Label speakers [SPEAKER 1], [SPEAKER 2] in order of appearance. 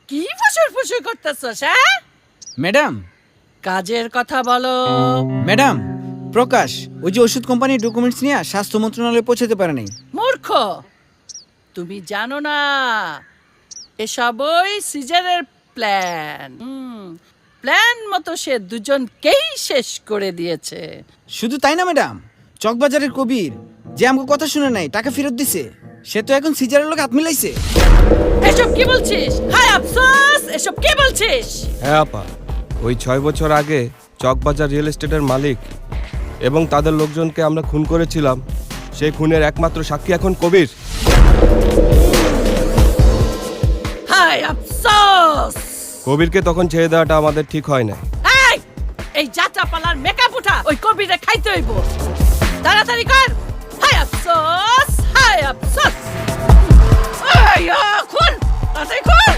[SPEAKER 1] কি ফসর ফসর করতেছস? হ্যাঁ,
[SPEAKER 2] ম্যাডাম
[SPEAKER 1] কাজের কথা বলো।
[SPEAKER 2] ম্যাডাম প্রকাশ ওই যে ওষুধ কোম্পানির ডকুমেন্টস নিয়ে স্বাস্থ্য মন্ত্রণালয়ে পৌঁছাতে পারে নাই।
[SPEAKER 1] মূর্খ, তুমি জানো না এসবই সিজারের প্ল্যান। প্ল্যান মতো সে দুজনকেই শেষ করে দিয়েছে।
[SPEAKER 2] শুধু তাই না ম্যাডাম, চকবাজারের কবির যে আমাকে কথা শুনে নাই টাকা ফেরত দিছে, সে তো এখন সিজারের লোক হাত মিলাইছে।
[SPEAKER 1] এসব কি বলছিস? হায় আফসোস, এসব কি বলছিস?
[SPEAKER 3] হ্যাঁ আপা, ওই 6 বছর আগে চকবাজার রিয়েল এস্টেটের মালিক এবং তাদের লোকজনকে আমরা খুন করেছিলাম। সেই খুনের একমাত্র সাক্ষী এখন কবির।
[SPEAKER 1] হায় আফসোস।
[SPEAKER 3] কবিরকে তখন ছেড়ে দেওয়াটা আমাদের ঠিক হয় না।
[SPEAKER 1] এই যাত্রাপালার মেকআপ উঠা ওই কবিরে খাইতে হইব। তাড়াতাড়ি কর। হায় আফসোস, হায় আফসোস। খুন, তাড়াতাড়ি খুন।